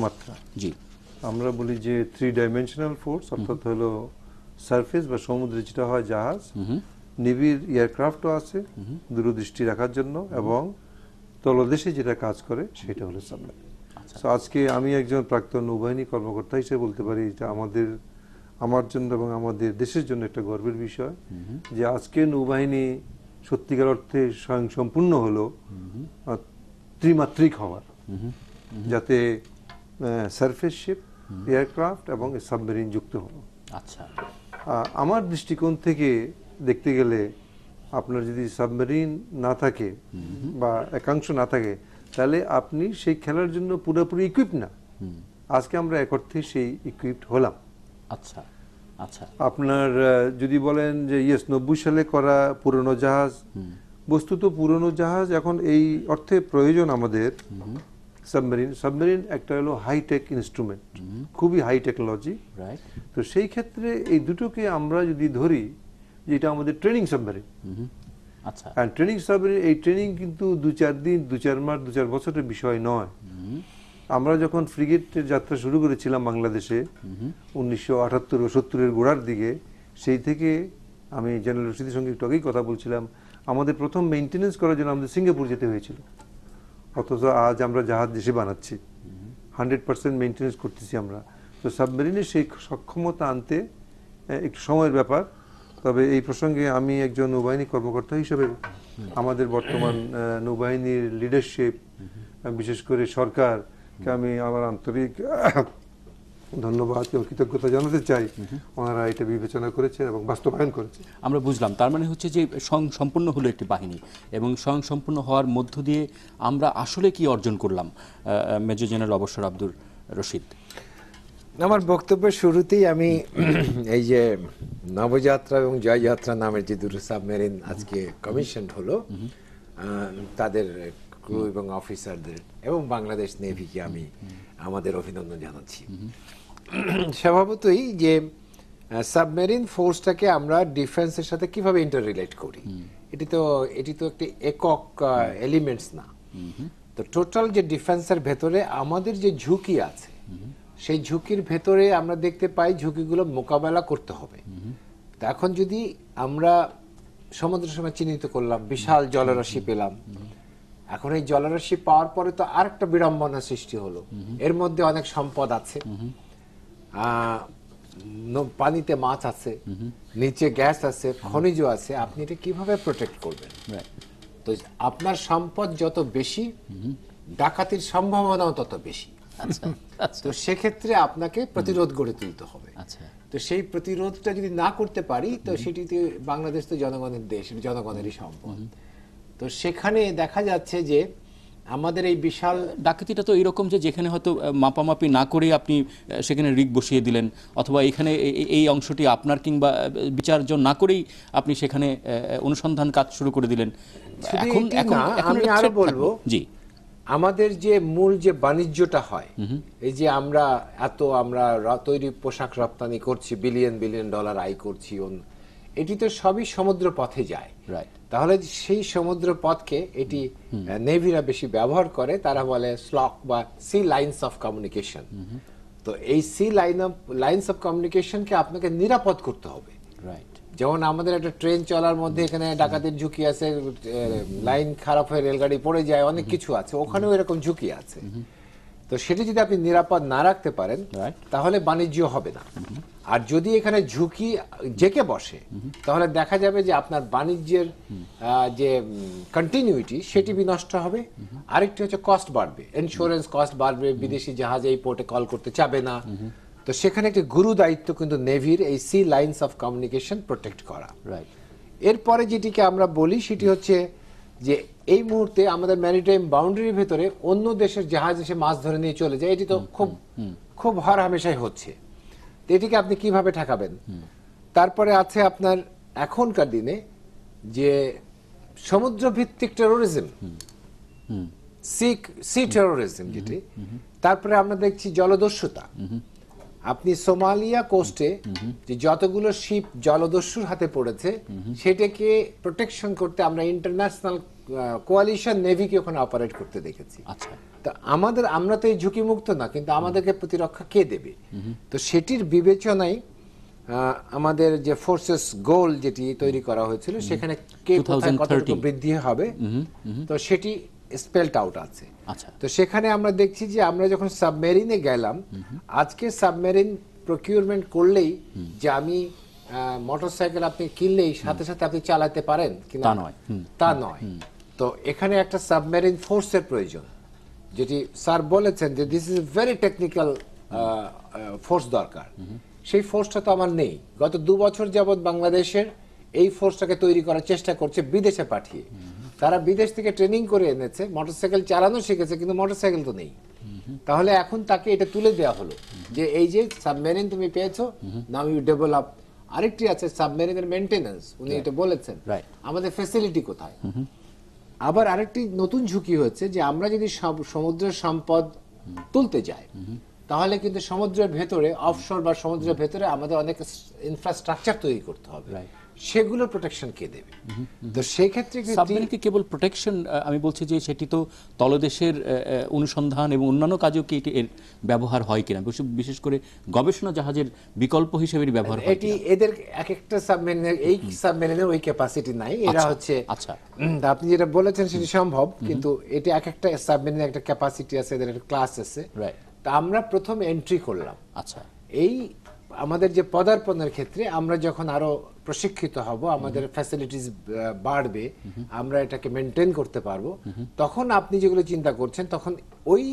মাত্রা। জি, আমরা বলি যে 3 ডাইমেনশনাল ফোর্স, অর্থাৎ হলো সারফেস বা সমুদ্রে যেটা হয় জাহাজ, নেভির এয়ারক্রাফটও আছে দূরদৃষ্টি রাখার জন্য, এবং তলদেশে যেটা কাজ করে সেটা হলো সাবমেরিন। তো আজকে আমি একজন প্রাক্তন নৌবাহিনী কর্মকর্তা হিসেবে বলতে পারি এটা আমার জন্য এবং আমাদের দেশের জন্য একটা গর্বের বিষয় যে আজকে নৌবাহিনী সত্যিকার অর্থে স্বয়ংসম্পূর্ণ হলো ত্রিমাত্রিক হওয়ার, যাতে সারফেস শিপ, এয়ারক্রাফট এবং সাবমেরিন যুক্ত হলো। আচ্ছা, আমার দৃষ্টিকোণ থেকে দেখতে গেলে আপনার যদি সাবমেরিন না থাকে বা একাংশ না থাকে, তাহলে আপনি সেই খেলার জন্য পুরোপুরি ইকুইপড না। আজকে আমরা এক অর্থে সেই ইকুইপড হলাম। আচ্ছা, আচ্ছা। আপনার যদি বলেন যে 90 সালে করা পুরনো জাহাজ, বস্তুত পুরনো জাহাজ এখন এই অর্থে প্রয়োজন আমাদের সাবমেরিন একটা হলো হাইটেক ইনস্ট্রুমেন্ট, খুবই হাই টেকনোলজি। তো সেই ক্ষেত্রে এই দুটোকে আমরা যদি ধরি যে এটা আমাদের ট্রেনিং সাবমেরিন, আচ্ছা, ট্রেনিং সাবমেরিন, এই ট্রেনিং কিন্তু 2-4 দিন, 2-4 মাস, 2-4 বছরের বিষয় নয়। আমরা যখন ফ্রিগেটের যাত্রা শুরু করেছিলাম বাংলাদেশে 1978 ও 70-এর গোড়ার দিকে, সেই থেকে আমি জেনারেল রশিদের সঙ্গে একটু আগেই কথা বলছিলাম, আমাদের প্রথম মেইনটেনেন্স করার জন্য আমাদের সিঙ্গাপুর যেতে হয়েছিল, অথচ আজ আমরা জাহাজ দেশে বানাচ্ছি, 100% মেইনটেনেন্স করতেছি আমরা। তো সাবমেরিনের সেই সক্ষমতা আনতে একটু সময়ের ব্যাপার। তবে এই প্রসঙ্গে আমি একজন নৌবাহিনী কর্মকর্তা হিসেবে আমাদের বর্তমান নৌবাহিনীর লিডারশিপ, বিশেষ করে সরকারকে আমি আমার আন্তরিক ধন্যবাদ ও কৃতজ্ঞতা জানাতে চাই। ওনারা এটা বিবেচনা করেছেন এবং বাস্তবায়ন করেছে। আমরা বুঝলাম, তার মানে হচ্ছে যে সম্পূর্ণ হলো একটি বাহিনী, এবং সম্পূর্ণ হওয়ার মধ্য দিয়ে আমরা আসলে কি অর্জন করলাম? মেজর জেনারেল অবসর আব্দুর রশিদ। আমার বক্তব্যের শুরুতেই আমি এই যে নবযাত্রা এবং জয়যাত্রা নামের যে দুটো সাবমেরিন আজকে কমিশন হলো, তাদের ক্রু এবং অফিসারদের এবং বাংলাদেশ নেভিকে আমি আমাদের অভিনন্দন জানাচ্ছি। স্বভাবতই যে সাবমেরিন ফোর্সটাকে আমরা ডিফেন্সের সাথে কিভাবে ইন্টার রিলেট করি, এটি তো একটি একক এলিমেন্টস না। তো টোটাল যে ডিফেন্সের ভেতরে আমাদের যে ঝুঁকি আছে, সেই ঝুঁকির ভেতরে আমরা দেখতে পাই ঝুঁকিগুলো মোকাবেলা করতে হবে। তো এখন যদি আমরা সমুদ্রের সময় চিহ্নিত করলাম, বিশাল জলরাশি পেলাম, এখন এই জলরাশি পাওয়ার পরে তো আরেকটা বিড়ম্বনা সৃষ্টি হলো। এর মধ্যে অনেক সম্পদ আছে, পানিতে মাছ আছে, নিচে গ্যাস আছে, খনিজ আছে। আপনি এটা কিভাবে প্রোটেক্ট করবেন? তো আপনার সম্পদ যত বেশি, ডাকাতির সম্ভাবনাও তত বেশি। তো সেক্ষেত্রে আপনাকে প্রতিরোধ গড়ে তুলতে হবে। তো সেই প্রতিরোধটা যদি না করতে পারি, তো সেটিতে বাংলাদেশ তো জনগণের দেশ, জনগণেরই সম্পদ। তো সেখানে দেখা যাচ্ছে যে আমাদের এই বিশাল ডাকাতিটা তো এরকম যে যেখানে হয়তো মাপামাপি না করে আপনি সেখানে রিগ বসিয়ে দিলেন, অথবা এখানে এই অংশটি আপনার কিংবা বিচার্য না করেই আপনি সেখানে অনুসন্ধান কাজ শুরু করে দিলেন। এখন আমি আরো বলবো, জি, আমাদের যে মূল যে বাণিজ্যটা হয়, এই যে আমরা তৈরি পোশাক রপ্তানি করছি, বিলিয়ন বিলিয়ন ডলার আয় করছি, এটি তো সবই সমুদ্র পথে যায়। তাহলে সেই সমুদ্র পথকে এটি নেভিরা বেশি ব্যবহার করে, তারা বলে স্লক বা সি লাইনস অফ কমিউনিকেশন। তো এই সি লাইনস অফ কমিউনিকেশনকে আপনাকে নিরাপদ করতে হবে। যেমন আমাদের একটা ট্রেন চলার মধ্যে এখানে ডাকাতির ঝুঁকি আছে, লাইন খারাপ হয়ে রেলগাড়ি পড়ে যায়, অনেক কিছু আছে, ওখানেও এরকম ঝুঁকি আছে। তো সেটা যদি আপনি নিরাপদ না রাখতে পারেন, তাহলে বাণিজ্য হবে না। আর যদি এখানে ঝুঁকি জেকে বসে, তাহলে দেখা যাবে যে আপনার বাণিজ্যের যে কন্টিনিউটি সেটি বিনষ্ট হবে। আরেকটি হচ্ছে কস্ট বাড়বে, ইন্স্যুরেন্স কস্ট বাড়বে, বিদেশি জাহাজ এই পোর্টে কল করতে চাবে না। তো সেখানে একটি গুরু দায়িত্ব কিন্তু নেভির এই sea lines of communication protect করা। এরপরে যেটিকে আমরা বলি সেটি হচ্ছে যে এই মুহূর্তে আমাদের ম্যারিটাইম বাউন্ডারির ভেতরে অন্য দেশের জাহাজ এসে মাছ ধরে নিয়ে চলে যায়, এটি তো খুব হর হামেশাই হচ্ছে। এটিকে আপনি কিভাবে ঠেকাবেন? তারপরে আছে আপনার এখনকার দিনে যে সমুদ্র ভিত্তিক টেরোরিজম, সি টেরোরিজম যেটি, তারপরে আমরা দেখছি জলদস্যুতা, আপনি সোমালিয়া কোস্টে যে যতগুলো শিপ জলদস্যুর হাতে পড়েছে সেটাকে প্রোটেকশন করতে আমরা ইন্টারন্যাশনাল কোয়ালিশন নেভিকে ওখানে অপারেট করতে দেখেছি। আচ্ছা, তো আমরা তো এই ঝুঁকিমুক্ত না, কিন্তু আমাদেরকে প্রতিরক্ষা কে দেবে? তো সেটির বিবেচনায় আমাদের যে ফোর্সেস গোল যেটি তৈরি করা হয়েছিল সেখানে কে কোথায় কতটুকু বৃদ্ধি হবে তো সেটি স্পেলড আউট আছে। আচ্ছা, তো সেখানে আমরা দেখছি যে আমরা যখন সাবমেরিনে গেলাম, আজকে সাবমেরিন প্রকিউরমেন্ট করলেই যে আমি মোটরসাইকেল আপনি কিনলেই সাথে সাথে আপনি চালাতে পারেন কিনা তা নয়। তো এখানে একটা সাবমেরিন ফোর্সের প্রয়োজন, যেটি স্যার বলেছেন যে this is very technical force দরকার। সেই ফোর্সটা তো আমার নেই। গত 2 বছর যাবৎ বাংলাদেশের এই ফোর্সটাকে তৈরি করার চেষ্টা করছে বিদেশে পাঠিয়ে। তারা বিদেশ থেকে ট্রেনিং করে এনেছে, মোটরসাইকেল চালানো শিখেছে, কিন্তু মোটরসাইকেল তো নেই। তাহলে এখন তাকে এটা তুলে দেওয়া হলো যে এই যে সাবমেরিন তুমি পেয়েছো, নাও ইউ ডেভেলপ। আরেকটি আছে সাবমেরিনের মেইনটেনেন্স, উনি এটা বলেছেন, আমাদের ফ্যাসিলিটি কোথায়। আবার আরেকটি নতুন ঝুঁকি হচ্ছে যে আমরা যদি সমুদ্রের সম্পদ তুলতে যাই, তাহলে কিন্তু সমুদ্রের ভেতরে অফশোর বা সমুদ্রের ভেতরে আমাদের অনেক ইনফ্রাস্ট্রাকচার তৈরি করতে হবে, সেগুলোর প্রোটেকশন কে দেবে? তো সেই ক্ষেত্রে সাবমেরিনকে কেবল প্রোটেকশন আমি বলছি যে সেটি তো তলদেশের অনুসন্ধান এবং অন্যান্য কাজেও কি এর ব্যবহার হয় কিনা, বিশেষ করে গবেষণা জাহাজের বিকল্প হিসেবে ব্যবহার হয় এটি এদের এক একটা সাবমেরিনের এই সাবমেরিনের ওই ক্যাপাসিটি নাই। এরা হচ্ছে আচ্ছা, আপনি যেটা বলেছেন সেটি সম্ভব, কিন্তু এটা এক একটা সাবমেরিনের একটা ক্যাপাসিটি আছে, এদের একটা ক্লাস আছে। তা আমরা প্রথম এন্ট্রি করলাম। আচ্ছা, এই আমাদের যে পদার্পণের ক্ষেত্রে আমরা যখন আরো প্রশিক্ষিত হব, আমাদের ফ্যাসিলিটিস বাড়বে, আমরা এটাকে মেনটেন করতে পারবো, তখন আপনি যেগুলো চিন্তা করছেন তখন ওই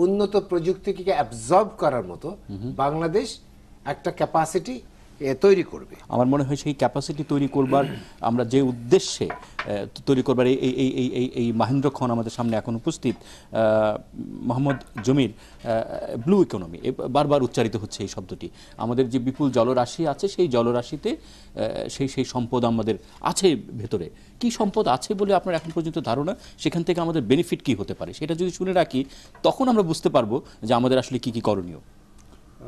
উন্নত প্রযুক্তিকে অ্যাবজর্ব করার মতো বাংলাদেশ একটা ক্যাপাসিটি তৈরি করবে। আমার মনে হয় সেই ক্যাপাসিটি তৈরি করবার আমরা যে উদ্দেশ্যে তৈরি করবার এই মাহেন্দ্র খন আমাদের সামনে এখন উপস্থিত মোহাম্মদ জমির, ব্লু ইকোনমি বারবার উচ্চারিত হচ্ছে এই শব্দটি। আমাদের যে বিপুল জলরাশি আছে সেই জলরাশিতে সেই সম্পদ আমাদের আছে ভেতরে। কি সম্পদ আছে বলে আপনার এখন পর্যন্ত ধারণা? সেখান থেকে আমাদের বেনিফিট কি হতে পারে সেটা যদি শুনে রাখি, তখন আমরা বুঝতে পারবো যে আমাদের আসলে কি কি করণীয়।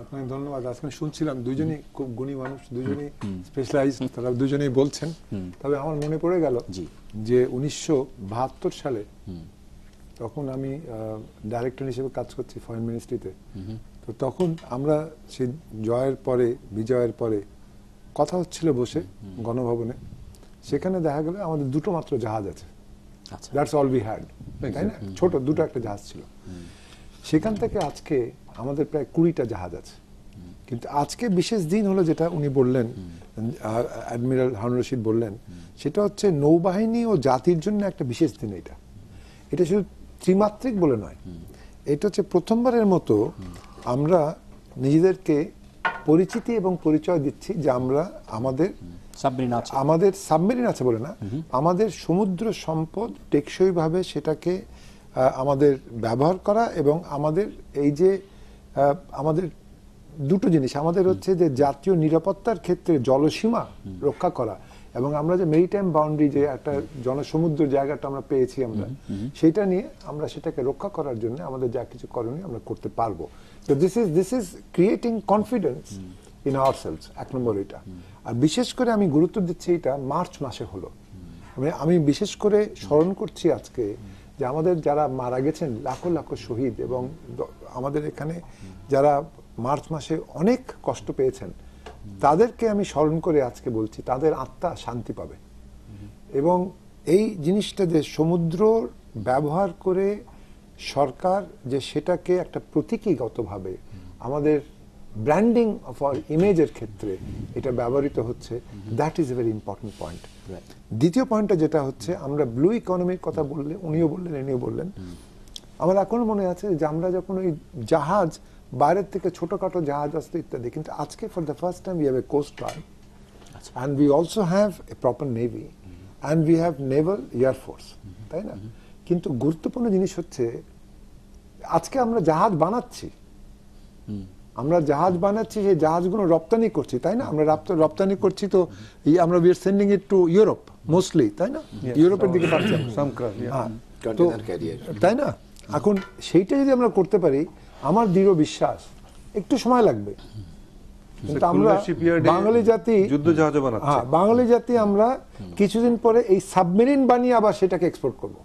আপনাকে ধন্যবাদ। আজকে শুনছিলাম দুজনেই খুব গুণী মানুষ, দুজনেই স্পেশালাইজড, তারা দুজনেই বলছেন। তবে আমার মনে পড়ে গেল যে 1972 সালে তখন আমি ডাইরেক্টর হিসেবে কাজ করছি ফরেন মিনিস্ট্রিতে। তো তখন আমরা সেই জয়ের পরে, বিজয়ের পরে কথা হচ্ছিল বসে গণভবনে। সেখানে দেখা গেল আমাদের 2টো মাত্র জাহাজ আছে, দ্যাটস অল উই হ্যাড, তাই না? ছোট 2টো একটা জাহাজ ছিল। সেখান থেকে আজকে আমাদের প্রায় 20টা জাহাজ আছে। কিন্তু আজকে বিশেষ দিন হলো যেটা উনি বললেন, অ্যাডমিরাল হারুন রশিদ বললেন, সেটা হচ্ছে নৌবাহিনী ও জাতির জন্য একটা বিশেষ দিন। এটা শুধু ত্রিমাত্রিক বলে নয়, এটা হচ্ছে প্রথমবারের মতো আমরা নিজেদেরকে পরিচিতি এবং পরিচয় দিচ্ছি যে আমরা আমাদের সাবমেরিন আছে বলে না, আমাদের সমুদ্র সম্পদ টেকসইভাবে সেটাকে আমাদের ব্যবহার করা, এবং আমাদের এই যে আমাদের 2টো জিনিস, আমাদের হচ্ছে যে জাতীয় নিরাপত্তার ক্ষেত্রে জলসীমা রক্ষা করা, এবং আমরা যে মেরিটাইম বাউন্ডারি, যে একটা জনসমুদ্র জায়গাটা আমরা পেয়েছি আমরা, সেটা নিয়ে আমরা সেটাকে রক্ষা করার জন্য আমাদের যা কিছু করণীয় আমরা করতে পারবো। তো this is creating confidence in ourselves, 1 নম্বর এটা। আর বিশেষ করে আমি গুরুত্ব দিচ্ছি এটা মার্চ মাসে হলো। আমি বিশেষ করে স্মরণ করছি আজকে যে আমাদের যারা মারা গেছেন, লাখো লাখো শহীদ, এবং আমাদের এখানে যারা মার্চ মাসে অনেক কষ্ট পেয়েছেন, তাদেরকে আমি স্মরণ করে আজকে বলছি তাদের আত্মা শান্তি পাবে। এবং এই জিনিসটা যে সমুদ্র ব্যবহার করে সরকার যে সেটাকে একটা প্রতীকীগতভাবে আমাদের ব্র্যান্ডিং অফ আওয়ার ইমেজের ক্ষেত্রে এটা ব্যবহৃত হচ্ছে, that is a very important point. দ্বিতীয় পয়েন্টটা যেটা হচ্ছে, আমরা ব্লু ইকোনমির কথা বললে, উনিও বললেন, ইনিও বললেন, আমার এখনো মনে আছে যে আমরা যখন ওই জাহাজ বাইরের থেকে ছোটখাটো জাহাজ আসতো ইত্যাদি, কিন্তু আজকে for the first time we have a coast guard, and we also have a proper navy, and we have naval air force, তাই না? কিন্তু গুরুত্বপূর্ণ জিনিস হচ্ছে আজকে আমরা জাহাজ বানাচ্ছি, সেই জাহাজগুলো রপ্তানি করছি, তাই না? আমরা রপ্তানি করছি, তো আমরা we are sending it to Europe mostly, তাই না? ইউরোপের দিকে পাচ্ছি, তাই না? এখন সেইটা যদি আমরা করতে পারি, আমার দৃঢ় বিশ্বাস একটু সময় লাগবে, কিন্তু আমরা খুলনা shipyard-এ বাঙালি জাতি যুদ্ধ জাহাজ বানাচ্ছে। হ্যাঁ, বাঙালি জাতি আমরা কিছুদিন পরে এই সাবমেরিন বানিয়ে আবার সেটাকে এক্সপোর্ট করব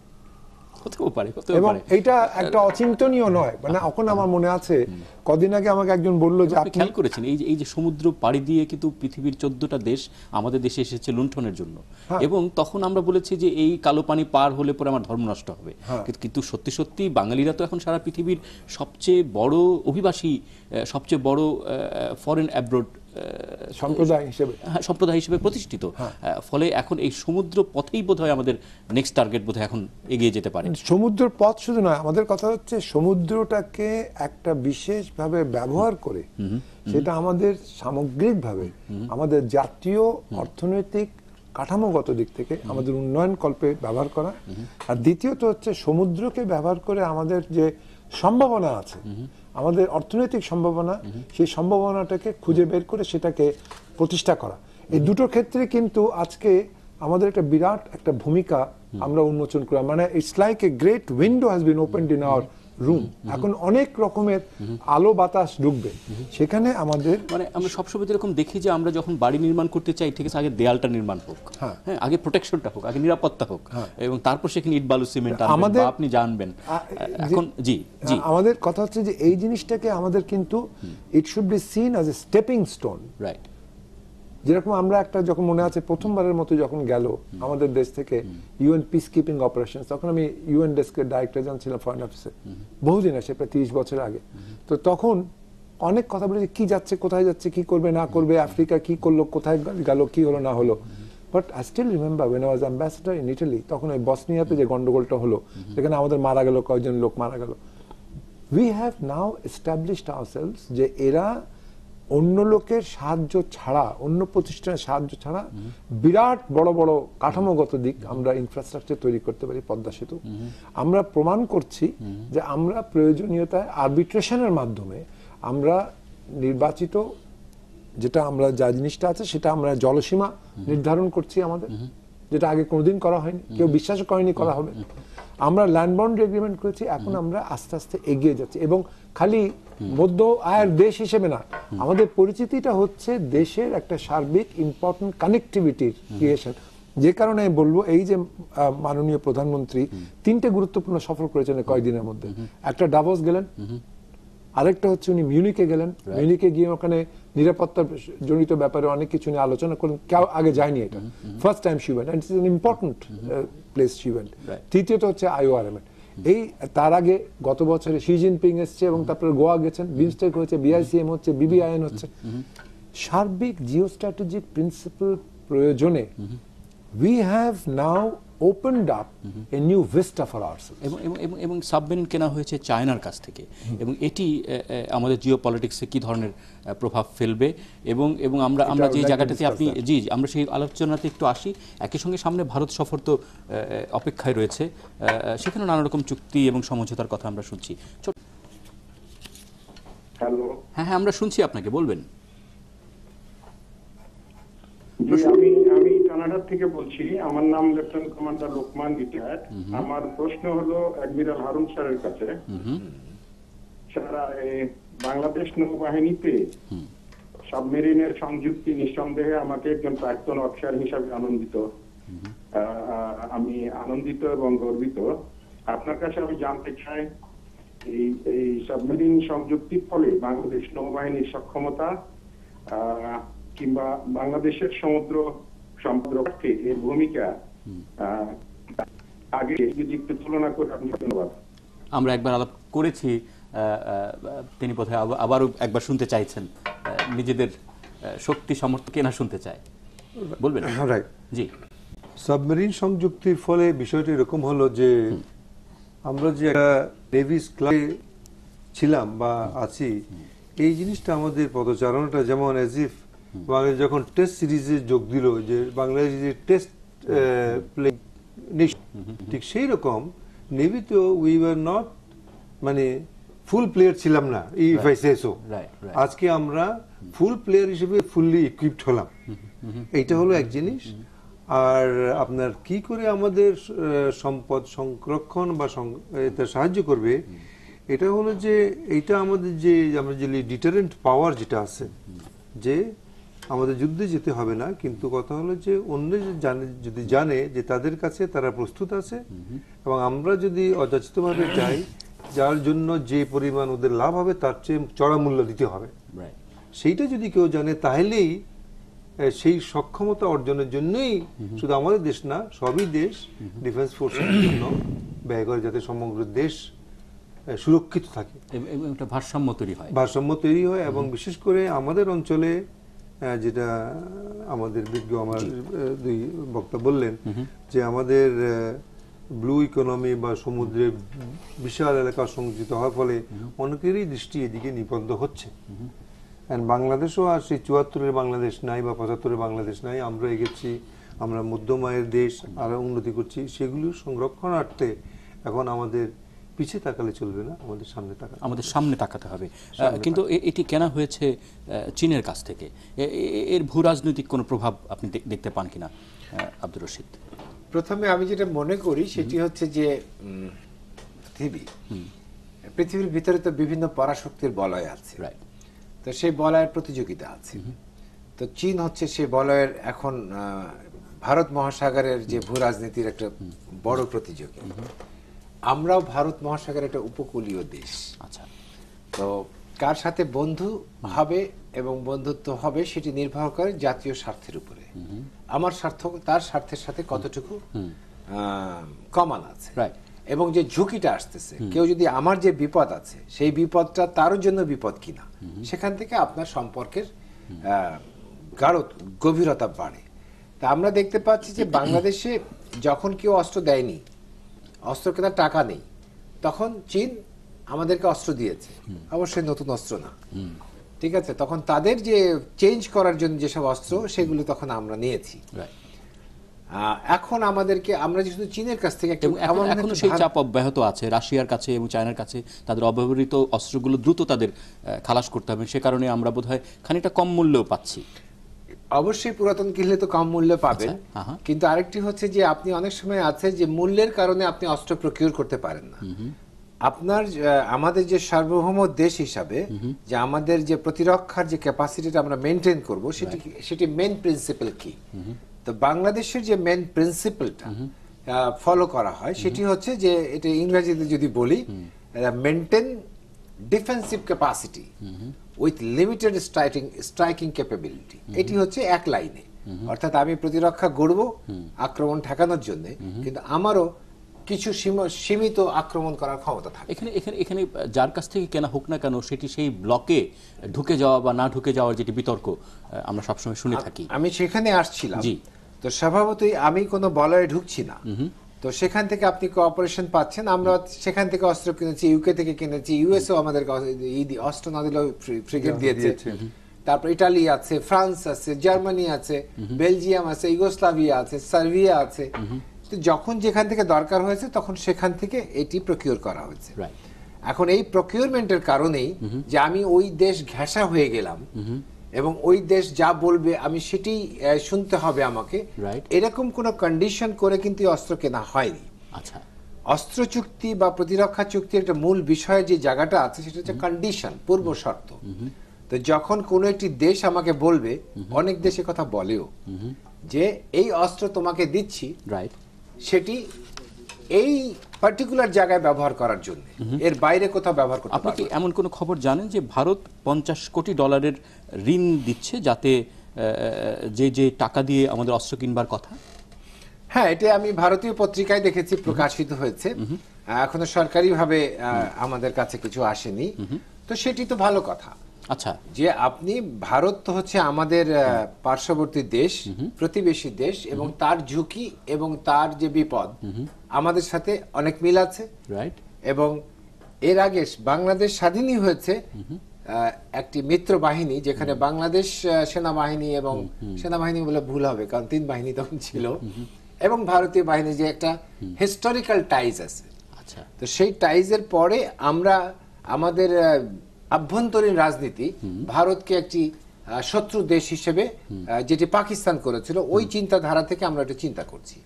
হতেও পারে, হতেও এবং পারে। এটা একটা অচিন্তনীয় নয়। মানে এখন আমার মনে আছে কদিন আগে আমাকে একজন বলল যে আপনি আপনি খেয়াল করেছেন এই যে সমুদ্র পাড়ি দিয়ে কিন্তু পৃথিবীর 14টা দেশ আমাদের দেশে এসেছে লুণ্ঠনের জন্য, এবং তখন আমরা বলেছি যে এই কালো পানি পার হলে পরে আমার ধর্ম নষ্ট হবে। কিন্তু সত্যি সত্যি বাঙালিরা তো এখন সারা পৃথিবীর সবচেয়ে বড় অভিবাসী, সবচেয়ে বড় ফরেন অ্যাব্রোড সম্প্রদায় হিসেবে সম্প্রদায় হিসেবে প্রতিষ্ঠিত। ফলে এখন এই সমুদ্র পথেই বোধহয় আমাদের নেক্সট টার্গেট বোধহয় এখন এগিয়ে যেতে পারে। সমুদ্রের পথ শুধু নয়, আমাদের কথা হচ্ছে সমুদ্রটাকে একটা বিশেষভাবে ব্যবহার করে সেটা আমাদের সামগ্রিকভাবে আমাদের জাতীয় অর্থনৈতিক কাঠামোগত দিক থেকে আমাদের উন্নয়ন কল্পে ব্যবহার করা। আর দ্বিতীয়ত হচ্ছে সমুদ্রকে ব্যবহার করে আমাদের যে সম্ভাবনা আছে, আমাদের অর্থনৈতিক সম্ভাবনা, সেই সম্ভাবনাটাকে খুঁজে বের করে সেটাকে প্রতিষ্ঠা করা। এই দুটো ক্ষেত্রে কিন্তু আজকে আমাদের একটা বিরাট একটা ভূমিকা আমরা উন্মোচন করা, মানে it's like a great window has been opened in our room. এখন অনেক রকমের আলো বাতাস ঢুকবে সেখানে। আমাদের মানে আমরা সবসময় যেরকম দেখি যে আমরা যখন বাড়ি নির্মাণ করতে চাই, ঠিক আছে, আগে দেয়ালটা নির্মাণ হোক, হ্যাঁ, আগে প্রোটেকশনটা হোক, আগে নিরাপত্তা হোক, এবং তারপর সেখানে ইট বালু সিমেন্ট আমাদের আপনি জানবেন। এখন জি জি আমাদের কথা হচ্ছে যে এই জিনিসটাকে আমাদের কিন্তু it should be seen as a stepping stone. Right. যেরকম আমরা একটা যখন মনে আছে প্রথমবারের মতো যখন গেল আমাদের দেশ থেকে ইউএন পিস কিপিং অপারেশন, তখন আমি ইউএন ডেস্কের ডাইরেক্টর জেনারেল ছিলাম ফরেন অফিসে, বহুদিন আসে, প্রায় 30 বছর আগে। তো তখন অনেক কথা বলে যে কি যাচ্ছে, কোথায় যাচ্ছে, কি করবে না করবে, আফ্রিকা কি করলো, কোথায় গেল, কি হলো না হলো। But I still remember when I was ambassador in Italy, তখন ওই বসনিয়াতে যে গন্ডগোলটা হলো, যেখানে আমাদের মারা গেল, কয়েকজন লোক মারা গেল। We have now established ourselves যে এরা অন্য লোকের সাহায্য ছাড়া, অন্য প্রতিষ্ঠানের সাহায্য ছাড়া বিরাট বড় বড় কাঠামোগত দিক আমরা ইনফ্রাস্ট্রাকচার তৈরি করতে পারি। পদ্মা সেতু আমরা প্রমাণ করছি যে আমরা প্রয়োজনীয়তায় আরবিট্রেশনের মাধ্যমে আমরা নির্বাচিত যেটা আমরা যা জিনিসটা আছে সেটা আমরা জলসীমা নির্ধারণ করছি আমাদের, যেটা আগে কোনোদিন করা হয়নি, কেউ বিশ্বাস করেনি করা হবে। আমরা ল্যান্ড বাউন্ডারি এগ্রিমেন্ট করেছি, এখন আমরা আস্তে আস্তে এগিয়ে যাচ্ছি। এবং খালি মধ্য আয়ের দেশ হিসেবে না, আমাদের পরিচিতিটা হচ্ছে দেশের একটা সার্বিক ইম্পর্টেন্ট কানেক্টিভিটির ক্রিয়েশন। যে কারণে আমি বলবো এই যে মাননীয় প্রধানমন্ত্রী 3টে গুরুত্বপূর্ণ সফর করেছেন কয়েকদিনের মধ্যে। একটা ডাভোস গেলেন, আরেকটা হচ্ছে উনি মিউনিকে গেলেন। মিউনিকে গিয়ে ওখানে নিরাপত্তার জড়িত ব্যাপারে অনেক কিছু নিয়ে আলোচনা করেন, কেউ আগে যায়নি, এটা first time she went, and it's an important place she went. তৃতীয়ত হচ্ছে IORM। এই তার আগে গত বছরে শি জিনপিং এসছে এবং তারপরে গোয়া গেছেন, বিমস্টেক হচ্ছে, BICM হচ্ছে, BBIN হচ্ছে। সার্বিক জিও স্ট্র্যাটেজিক প্রিন্সিপাল প্রয়োজনে we have now opened up a new vista for ourselves. এবং সাবমেরিন কেনা হয়েছে চায়নার কাছ থেকে, এবং এটি আমাদের জিও পলিটিক্সে কি ধরনের প্রভাব ফেলবে, এবং আমরা যে জায়গাটাতে আপনি জি আমরা সেই আলোচনাতে একটু আসি। একই সঙ্গে সামনে ভারত সফর তো অপেক্ষায় রয়েছে, সেখানে নানা রকম চুক্তি এবং সমঝোতার কথা আমরা শুনছি। হ্যালো, হ্যাঁ, আমরা শুনছি, আপনাকে বলবেন। আমি কানাডা থেকে বলছি। আমার নাম লেফটেন্যান্ট কমান্ডার লোকমান রিটায়ার্ড। আমার প্রশ্ন হলো অ্যাডমিরাল হারুন স্যারের কাছে। স্যার, বাংলাদেশ নৌবাহিনীতে সাবমেরিনের সংযুক্তি নিঃসন্দেহে আমাকে একজন প্রাক্তন অফিসার হিসাবে আমি আনন্দিত এবং গর্বিত। আপনার কাছে আমি জানতে চাই এই সাবমেরিন সংযুক্তির ফলে বাংলাদেশ নৌবাহিনীর সক্ষমতা কিংবা বাংলাদেশের সমুদ্র সম্পর্কে এর ভূমিকা আগে যদি একটু তুলনা করে আপনি। ধন্যবাদ। আমরা একবার আলাপ করেছি, তিনি বোধহয় আবারও একবার শুনতে চাইছেন, নিজেদের শক্তি সামর্থ্য কেনা শুনতে চায়, বলবেন? রাইট, জি। সাবমেরিন সংযুক্তির ফলে বিষয়টা এরকম হলো যে আমরা যে একটা নেভিস ক্লাবে ছিলাম বা আছি, এই জিনিসটা আমাদের পদচারণাটা যেমন অ্যাজ ইফ বাংলাদেশ যখন টেস্ট সিরিজে যোগ দিল, যে বাংলাদেশ যে টেস্ট প্লে, ঠিক সেই রকম নেভিতেও উই ওয়ার নট, মানে ফুল প্লেয়ার ছিলাম না, ইফ আই সে সো। আজকে আমরা ফুল প্লেয়ার হিসেবে ফুললি ইকুইপড হলাম, এইটা হলো এক জিনিস। আর আপনার কি করে আমাদের সম্পদ সংরক্ষণ বা এটা সাহায্য করবে, এটা হলো যে এইটা আমাদের যে আমরা যে ডিটারেন্ট পাওয়ার যেটা আছে, যে আমাদের যুদ্ধে যেতে হবে না, কিন্তু কথা হলো যে অন্য যদি জানে যে তাদের কাছে তারা প্রস্তুত আছে, এবং আমরা যদি অযাচিতভাবে যাই, যার জন্য যে পরিমাণ ওদের লাভ হবে তার চেয়ে চড়া মূল্য দিতে হবে, সেইটা যদি কেউ জানে, তাহলেই সেই সক্ষমতা অর্জনের জন্যই শুধু আমাদের দেশ না, সবই দেশ ডিফেন্স ফোর্সের জন্য ব্যয় করে, যাতে সমগ্র দেশ সুরক্ষিত থাকে এবং একটা ভারসাম্য তৈরি হয়। ভারসাম্য তৈরি হয়। এবং বিশেষ করে আমাদের অঞ্চলে যেটা আমাদের বিজ্ঞ আমার দুই বক্তা বললেন, যে আমাদের ব্লু ইকোনমি বা সমুদ্রের বিশাল এলাকা সংযুক্ত হওয়ার ফলে অনেকেরই দৃষ্টি এদিকে নিবদ্ধ হচ্ছে। বাংলাদেশও আর সেই ৭৪-এর বাংলাদেশ নাই বা ৭৫-এর বাংলাদেশ নাই, আমরা এগেছি, আমরা মধ্যম আয়ের দেশ, আরো উন্নতি করছি। সেগুলো সংরক্ষণার্থে এখন আমাদের পিছিয়ে তাকালে চলবে না, আমাদের সামনে তাকাতে হবে। কিন্তু এটি কেনা হয়েছে চীনের কাছ থেকে, এর ভূ রাজনৈতিক কোনো প্রভাব আপনি দেখতে পান কিনা আব্দুর রশিদ? প্রথমে আমি যেটা মনে করি সেটি হচ্ছে যে পৃথিবীর ভিতরে তো বিভিন্ন পরাশক্তির বলয় আছে, তো সেই বলয়ের প্রতিযোগিতা আছে। তো চীন হচ্ছে সেই বলয়ের এখন ভারত মহাসাগরের যে ভূ রাজনীতির একটা বড় প্রতিযোগী। আমরাও ভারত মহাসাগরের একটা উপকূলীয় দেশ। আচ্ছা, তো কার সাথে বন্ধু হবে এবং বন্ধুত্ব হবে সেটি নির্ভর করে জাতীয় স্বার্থের উপরে। আমার স্বার্থ তার স্বার্থের সাথে কতটুকু কমান আছে, এবং যে ঝুঁকিটা আসতেছে, কেউ যদি আমার যে বিপদ আছে সেই বিপদটা তার জন্য বিপদ কিনা, সেখান থেকে আপনার সম্পর্কের গভীরতা বাড়ে। তা আমরা দেখতে পাচ্ছি যে বাংলাদেশে যখন কেউ অস্ত্র দেয়নি, অস্ত্র কেনার টাকা নেই, তখন চীন আমাদেরকে অস্ত্র দিয়েছে, অবশ্যই নতুন অস্ত্র না, ঠিক আছে, তখন তাদের যে চেঞ্জ করার জন্য যেসব অস্ত্র সেগুলো তখন আমরা নিয়েছি। এখন আমাদেরকে আমরা শুধু চীনের কাছ থেকে এখনো সেই চাপ অব্যাহত আছে রাশিয়ার কাছে এবং চায়নার কাছে, তাদের অব্যবহৃত অস্ত্রগুলো দ্রুত তাদের খালাস করতে হবে, সে কারণে আমরা বোধহয় খানিকটা কম মূল্যেও পাচ্ছি। অবশ্যই পুরাতন কিনলে তো কম মূল্যে পাবেন, কিন্তু আরেকটি হচ্ছে যে আপনি অনেক সময় আছে যে মূল্যের কারণে আপনি অস্ত্র প্রকিউর করতে পারেন না। আপনার আমাদের যে সার্বভৌম দেশ হিসাবে যে আমাদের যে প্রতিরক্ষার যে ক্যাপাসিটিটা আমরা মেনটেন করব, সেটি মেন প্রিন্সিপাল কি। তো বাংলাদেশের যে মেন প্রিন্সিপালটা ফলো করা হয় সেটি হচ্ছে যে এটা ইংরেজিতে যদি বলি, maintain defensive capacity with limited striking capability. এটি হচ্ছে এক লাইনে, অর্থাৎ আমি প্রতিরক্ষা গড়ব আক্রমণ ঠেকানোর জন্য, কিন্তু আমারও কিছু সীমিত আক্রমণ করার ক্ষমতা থাকে। এখানে যার কাছ থেকে কেনা হোক না কেন, সেটি সেই ব্লকে ঢুকে যাওয়া বা না ঢুকে যাওয়ার যেটি বিতর্ক আমরা সবসময় শুনে থাকি। আমি সেখানে আসছিলাম, তো স্বভাবতই আমি কোনো বলয়ে ঢুকছি না, তো সেখান থেকে আপনি কোঅপারেশন পাচ্ছেন। আমরা সেখান থেকে অস্ত্র কিনেছি, ইউকে থেকে কিনেছি, ইউএসও আমাদেরকে অস্ত্র না দিলেও ফ্রিগেট দিয়েছে। তারপর ইটালি আছে, ফ্রান্স আছে, জার্মানি আছে, বেলজিয়াম আছে, ইউগোস্লাভিয়া আছে, সার্বিয়া আছে। যখন যেখান থেকে দরকার হয়েছে তখন সেখান থেকে এটি প্রকিউর করা হয়েছে। এখন এই প্রকিউরমেন্টের কারণেই যে আমি ওই দেশ ঘেঁষা হয়ে গেলাম এবং ওই দেশ যা বলবে আমি সেটি শুনতে হবে আমাকে, এরকম কোনো কন্ডিশন করে কিন্তু অস্ত্র কেনা হয়নি। আচ্ছা, অস্ত্র চুক্তি বা প্রতিরক্ষা চুক্তির একটা মূল বিষয় যে জায়গাটা আছে সেটা হচ্ছে কন্ডিশন, পূর্ব শর্ত। তো যখন কোনো একটি দেশ আমাকে বলবে, অনেক দেশে কথা বলেও, যে এই অস্ত্র তোমাকে দিচ্ছি, সেটি এই পার্টিকুলার জায়গায় ব্যবহার করার জন্য, এর বাইরে কোথাও ব্যবহার করতে পারবে না। আপনি কি এমন কোনো খবর জানেন যে ভারত $50 কোটি ঋণ দিচ্ছে, যাতে যে টাকা দিয়ে আমাদের অস্ত্র কিনবার কথা? হ্যাঁ, এটা আমি ভারতীয় পত্রিকায় দেখেছি, প্রকাশিত হয়েছে। এখনো সরকারিভাবে আমাদের কাছে কিছু আসেনি, তো সেটি তো ভালো কথা। আচ্ছা, যে আপনি ভারত তো হচ্ছে আমাদের পার্শ্ববর্তী দেশ, প্রতিবেশী দেশ, এবং তার ঝুঁকি এবং তার যে বিপদ আমাদের সাথে অনেক মিল আছে। এবং এর আগে বাংলাদেশ স্বাধীনই হয়েছে একটি মিত্র বাহিনী, যেখানে বাংলাদেশ সেনাবাহিনী এবং সেনাবাহিনী বলে ভুল হবে, কারণ 3 বাহিনী তখন ছিল, এবং ভারতীয় বাহিনী, যে একটা হিস্টোরিক্যাল টাইজ আছে। তো সেই টাইজের পরে আমরা আমাদের আভ্যন্তরীণ রাজনীতি ভারতকে একটি শত্রু দেশ হিসেবে, যেটি পাকিস্তান করেছিল, ওই চিন্তাধারা থেকে আমরা এটা চিন্তা করছি।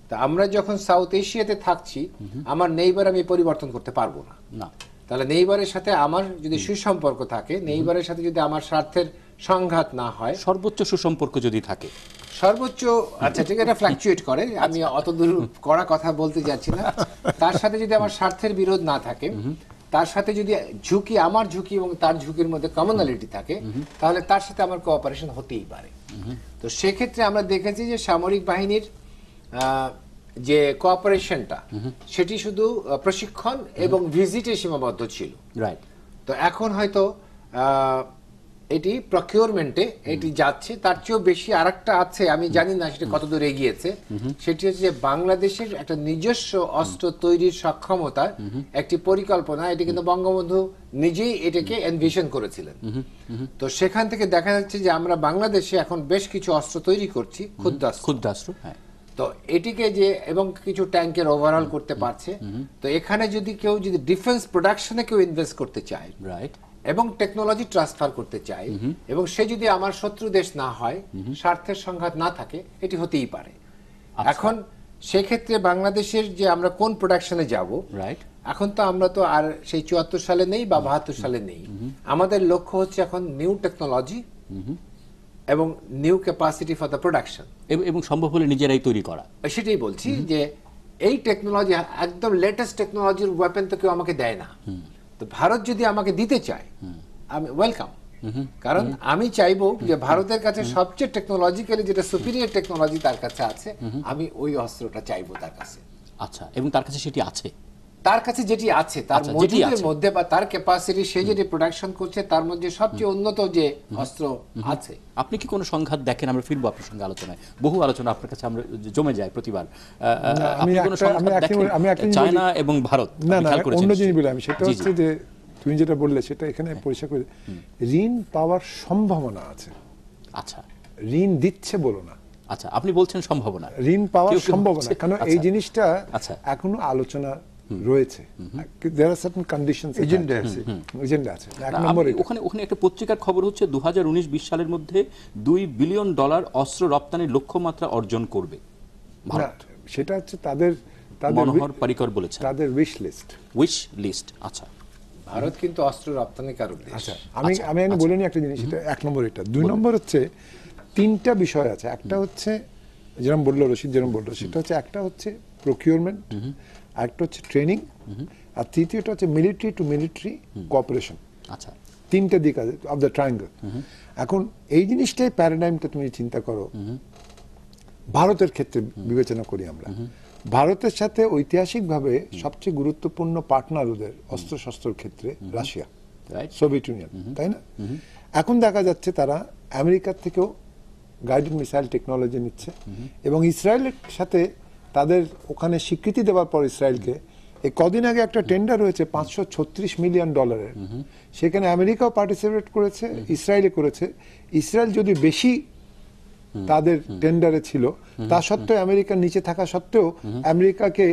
তা আমরা যখন সাউথ এশিয়াতে থাকছি, আমার নেইবার আমি পরিবর্তন করতে পারবো না। তাহলে নেইবারের সাথে আমার যদি সুসম্পর্ক থাকে, নেইবারের সাথে যদি আমার স্বার্থের সংঘাত না হয়, সর্বোচ্চ সুসম্পর্ক যদি থাকে, সর্বোচ্চ, আচ্ছা ঠিক, এটা ফ্ল্যাকচুয়েট করে, আমি অত দূর কড়া কথা বলতে যাচ্ছি না, তার সাথে যদি আমার স্বার্থের বিরোধ না থাকে, তার সাথে যদি ঝুঁকি, আমার ঝুঁকি এবং তার ঝুঁকির মধ্যে কমনালিটি থাকে, তাহলে তার সাথে আমার কোঅপারেশন হতেই পারে। তো সেক্ষেত্রে আমরা দেখেছি যে সামরিক বাহিনীর যে কোঅপারেশনটা সেটি শুধু প্রশিক্ষণ এবং ভিজিটে সীমাবদ্ধ ছিল। রাইট। তো এখন হয়তো এটি প্রকিউরমেন্টে এটি যাচ্ছে, তার চেয়েও বেশি আরেকটা আছে, আমি জানি না সেটা কতদূর এগিয়েছে, সেটি হচ্ছে যে বাংলাদেশের একটা নিজস্ব অস্ত্র তৈরির সক্ষমতার একটি পরিকল্পনা, এটি কিন্তু বঙ্গবন্ধু নিজেই এটাকে এনভিশন করেছিলেন। তো সেখান থেকে দেখা যাচ্ছে যে আমরা বাংলাদেশে এখন বেশ কিছু অস্ত্র তৈরি করছি, ক্ষুদ্রাস্ত্র, হ্যাঁ। তো এটিকে যে, এবং কিছু ট্যাঙ্কের ওভারঅল করতে পারছে। তো এখানে যদি কেউ যদি ডিফেন্স প্রোডাকশনে কেউ ইনভেস্ট করতে চায়, রাইট, এবং টেকনোলজি ট্রান্সফার করতে চাই, এবং সে যদি আমার শত্রু দেশ না হয়, স্বার্থের সংঘাত না থাকে, এটি হতেই পারে। এখন সেক্ষেত্রে বাংলাদেশের যে আমরা কোন প্রোডাকশনে যাব, রাইট, এখন তো আমরা তো আর সেই 74 সালে নেই বা 72 সালে নেই। আমাদের লক্ষ্য হচ্ছে এখন নিউ টেকনোলজি এবং new capacity for the production, এবং সম্ভব হলে নিজেরাই তৈরি করা। সেটাই বলছি যে এই টেকনোলজি, একদম লেটেস্ট টেকনোলজির ওয়েপন তো কেউ আমাকে দেয় না। তো ভারত যদি আমাকে দিতে চায়, আমি ওয়েলকাম, কারণ আমি চাইবো যে ভারতের কাছে সবচেয়ে টেকনোলজিক্যালি যেটা সুপিরিয়র টেকনোলজি তার কাছে আছে, আমি ওই অস্ত্রটা চাইবো তার কাছে। আচ্ছা, এবং তার কাছে সেটি আছে, তার কাছে যেটি আছে, তার মজুদের মধ্যে বা তার ক্যাপাসিটি, সে যেটি প্রোডাকশন করছে তার মধ্যে সবচেয়ে উন্নত যে অস্ত্র আছে। আপনি কি কোনো সংঘাত দেখেন? আমরা ফিরবো আপনার সঙ্গে আলোচনায়, বহু আলোচনা আপনার কাছে আমরা জমে যায় প্রতিবার। আপনি কোনো সংঘাত দেখেন চায়না এবং ভারত? না, অন্য জিনিস বলি আমি, সেটা হচ্ছে যে তুমি যেটা বললে সেটা এখানে পরিষ্কার করে, ঋণ পাওয়ার সম্ভাবনা আছে। আচ্ছা, ঋণ দিচ্ছে বলো না। আচ্ছা, আপনি বলছেন সম্ভাবনা, ঋণ পাওয়ার সম্ভাবনা, কারণ এই জিনিসটা এখনো আলোচনা রয়েছে, there are certain conditions, agenda আছে। এক নম্বরে ওখানে একটা পত্রিকার খবর হচ্ছে 2019-20 সালের মধ্যে $2 বিলিয়ন অস্ত্র রপ্তানির লক্ষ্যমাত্রা অর্জন করবে ভারত। সেটা হচ্ছে তাদের মনোহর পারিকর বলেছেন, তাদের উইশ লিস্ট। আচ্ছা, ভারত কিন্তু অস্ত্র রপ্তানিকারক দেশ। আচ্ছা, আমি বলে নিই একটা জিনিস, এটা এক নম্বর। এটা দুই নম্বর হচ্ছে তিনটা বিষয় আছে। একটা হচ্ছে যেরকম বললো রশিদ, সেটা হচ্ছে, একটা হচ্ছে প্রকিউরমেন্ট, একটা হচ্ছে ট্রেনিং, আর তৃতীয়টা হচ্ছে মিলিটারি টু মিলিটারি কোঅপারেশন। আচ্ছা, তিনটা দিক আছে অফ দ্য ট্রায়াঙ্গল। এখন এই জিনিসটাই প্যারাডাইমটা তুমি চিন্তা করো, ভারতের ক্ষেত্রে বিবেচনা করি আমরা, ভারতের সাথে ঐতিহাসিকভাবে সবচেয়ে গুরুত্বপূর্ণ পার্টনার ওদের অস্ত্রশস্ত্রের ক্ষেত্রে রাশিয়া, সোভিয়েত ইউনিয়ন, তাই না? এখন দেখা যাচ্ছে তারা আমেরিকার থেকেও গাইডেড মিসাইল টেকনোলজি নিচ্ছে, এবং ইসরায়েলের সাথে তাদের ওখানে স্বীকৃতি দেওয়ার পর ইসরায়েলকে, এই কদিন আগে একটা টেন্ডার হয়েছে $536 মিলিয়ন, সেখানে আমেরিকাও পার্টিসিপেট করেছে, ইসরায়েলে করেছে। ইসরায়েল যদি বেশি তাদের টেন্ডারে ছিল, তা সত্ত্বেও আমেরিকার নিচে থাকা সত্ত্বেও আমেরিকাকে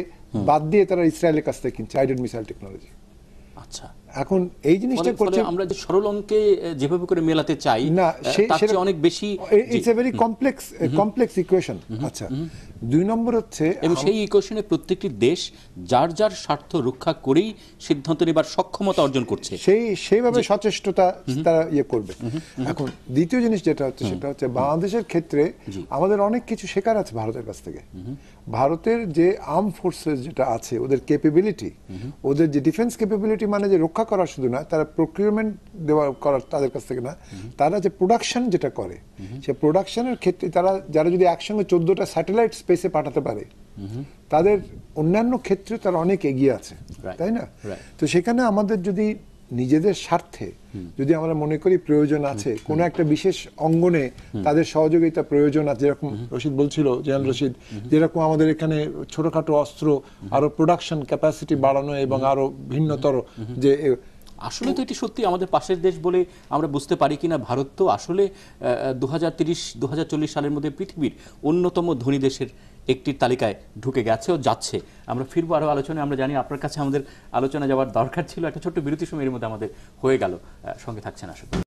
বাদ দিয়ে তারা ইসরায়েলের কাছ থেকে কিনছে গাইডেড মিসাইল টেকনোলজি। আচ্ছা, এখন এই জিনিসটা করছে, আমরা যে সরল অঙ্কে যেভাবে করে মেলাতে চাই না, তার চেয়ে অনেক বেশি, it's a very complex equation. আচ্ছা, দুই নম্বর হচ্ছে, এবং সেই ইকুয়েশনে প্রত্যেকটি দেশ যার যার স্বার্থ রক্ষা করেই সিদ্ধান্ত নেবার সক্ষমতা অর্জন করছে, সেইভাবে সচেষ্টতা তারা করবে। এখন দ্বিতীয় জিনিস যেটা হচ্ছে, সেটা হচ্ছে বাংলাদেশের ক্ষেত্রে আমাদের অনেক কিছু শেখার আছে ভারতের কাছ থেকে। ভারতের যে আর্ম ফোর্সেস যেটা আছে, ওদের ক্যাপাবিলিটি, ওদের যে ডিফেন্স ক্যাপাবিলিটি, মানে যে রক্ষা করার শুধু না, তারা প্রকিউরমেন্ট করার তাদের কাছ থেকে না, তারা যে প্রোডাকশন যেটা করে, সে প্রোডাকশনের ক্ষেত্রে তারা, যারা যদি একসঙ্গে 14টা স্যাটেলাইট স্পেসে পাঠাতে পারে, তাদের অন্যান্য ক্ষেত্রে তারা অনেক এগিয়ে আছে, তাই না? তো সেখানে আমাদের যদি নিজেদের স্বার্থে যদি আমরা মনে করি প্রয়োজন আছে কোনো একটা বিশেষ অঙ্গনে তাদের সহযোগিতা প্রয়োজন আছে, যেরকম রশিদ বলছিল, জেনারেল রশিদ, যেরকম আমাদের এখানে ছোটখাটো অস্ত্র আরো প্রোডাকশন ক্যাপাসিটি বাড়ানো এবং আরো ভিন্নতর, যে আসলে তো এটি সত্যি আমাদের পাশের দেশ বলে আমরা বুঝতে পারি কিনা, ভারত তো আসলে 2030-2040 সালের মধ্যে পৃথিবীর অন্যতম ধনী দেশের একটি তালিকায় ঢুকে গেছে ও যাচ্ছে। আমরা ফিরবো আরও আলোচনায়। আমরা জানি আপনার কাছে আমাদের আলোচনা যাওয়ার দরকার ছিল, একটা ছোট্ট বিরতি সময়ের মধ্যে আমাদের হয়ে গেল। সঙ্গে থাকছেন আসলে।